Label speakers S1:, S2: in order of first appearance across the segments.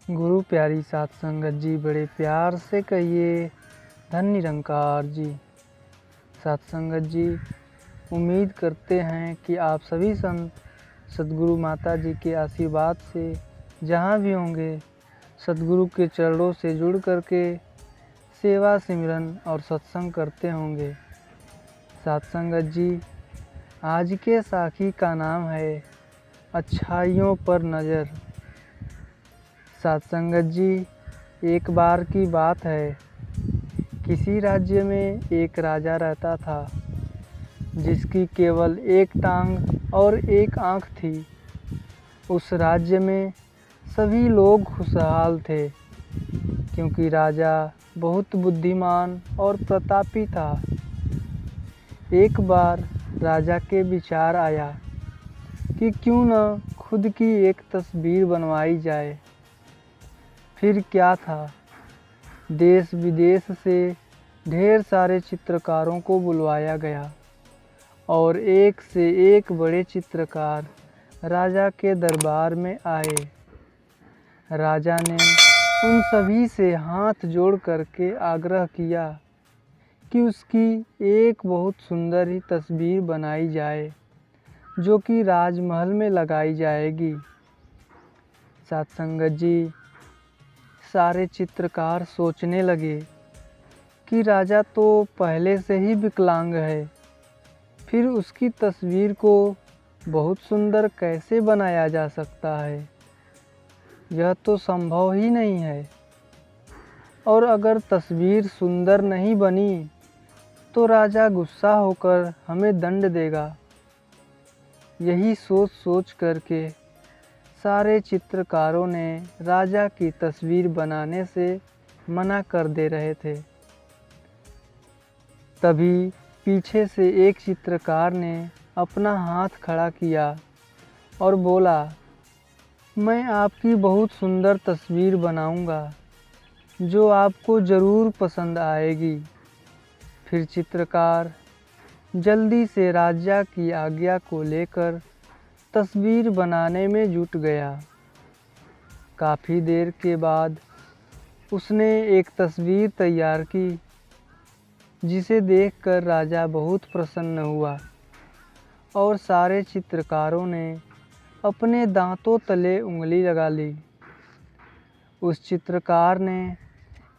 S1: गुरु प्यारी सात संगत जी, बड़े प्यार से कहिए धन निरंकार जी। सात संगत जी, उम्मीद करते हैं कि आप सभी संत सद्गुरु माता जी के आशीर्वाद से जहाँ भी होंगे सद्गुरु के चरणों से जुड़ करके सेवा सिमरन और सत्संग करते होंगे। सात संगत जी, आज के साखी का नाम है अच्छाइयों पर नज़र। सात संगत जी, एक बार की बात है, किसी राज्य में एक राजा रहता था जिसकी केवल एक टांग और एक आँख थी। उस राज्य में सभी लोग खुशहाल थे क्योंकि राजा बहुत बुद्धिमान और प्रतापी था। एक बार राजा के विचार आया कि क्यों न खुद की एक तस्वीर बनवाई जाए। फिर क्या था, देश विदेश से ढेर सारे चित्रकारों को बुलवाया गया और एक से एक बड़े चित्रकार राजा के दरबार में आए। राजा ने उन सभी से हाथ जोड़ करके आग्रह किया कि उसकी एक बहुत सुंदर ही तस्वीर बनाई जाए जो कि राजमहल में लगाई जाएगी। सात संगत जी, सारे चित्रकार सोचने लगे कि राजा तो पहले से ही विकलांग है, फिर उसकी तस्वीर को बहुत सुंदर कैसे बनाया जा सकता है। यह तो संभव ही नहीं है, और अगर तस्वीर सुंदर नहीं बनी तो राजा गुस्सा होकर हमें दंड देगा। यही सोच सोच करके सारे चित्रकारों ने राजा की तस्वीर बनाने से मना कर दे रहे थे। तभी पीछे से एक चित्रकार ने अपना हाथ खड़ा किया और बोला, मैं आपकी बहुत सुंदर तस्वीर बनाऊंगा जो आपको ज़रूर पसंद आएगी। फिर चित्रकार जल्दी से राजा की आज्ञा को लेकर तस्वीर बनाने में जुट गया। काफ़ी देर के बाद उसने एक तस्वीर तैयार की जिसे देखकर राजा बहुत प्रसन्न हुआ और सारे चित्रकारों ने अपने दांतों तले उंगली लगा ली। उस चित्रकार ने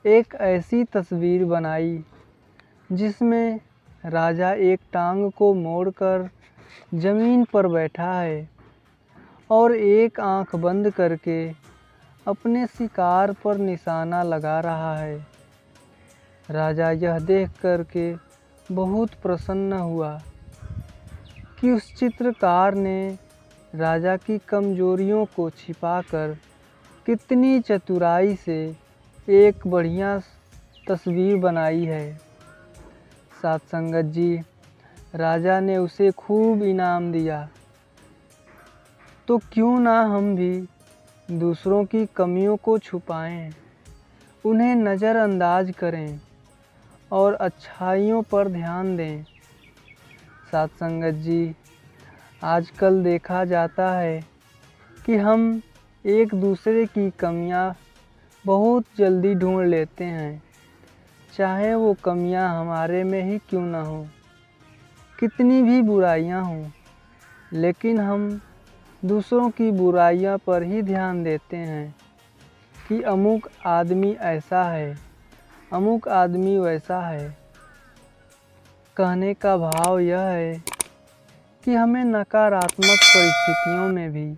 S1: एक ऐसी तस्वीर बनाई जिसमें राजा एक टांग को मोड़कर ज़मीन पर बैठा है और एक आंख बंद करके अपने शिकार पर निशाना लगा रहा है। राजा यह देख करके बहुत प्रसन्न हुआ कि उस चित्रकार ने राजा की कमजोरियों को छिपाकर कितनी चतुराई से एक बढ़िया तस्वीर बनाई है। सात संगत जी, राजा ने उसे खूब इनाम दिया। तो क्यों ना हम भी दूसरों की कमियों को छुपाएं, उन्हें नज़रअंदाज करें और अच्छाइयों पर ध्यान दें। सात संगत जी, आजकल देखा जाता है कि हम एक दूसरे की कमियां बहुत जल्दी ढूंढ लेते हैं, चाहे वो कमियां हमारे में ही क्यों ना हो, कितनी भी बुराइयां हों, लेकिन हम दूसरों की बुराइयां पर ही ध्यान देते हैं कि अमुक आदमी ऐसा है, अमुक आदमी वैसा है। कहने का भाव यह है कि हमें नकारात्मक परिस्थितियों में भी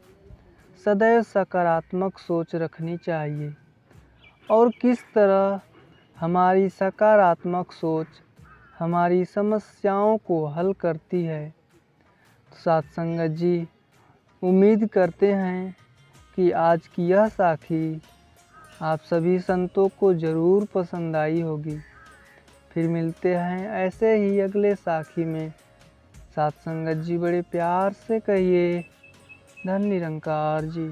S1: सदैव सकारात्मक सोच रखनी चाहिए और किस तरह हमारी सकारात्मक सोच हमारी समस्याओं को हल करती है। तो सात संगत जी, उम्मीद करते हैं कि आज की यह साखी आप सभी संतों को ज़रूर पसंद आई होगी। फिर मिलते हैं ऐसे ही अगले साखी में। सात संगत जी, बड़े प्यार से कहिए धन निरंकार जी।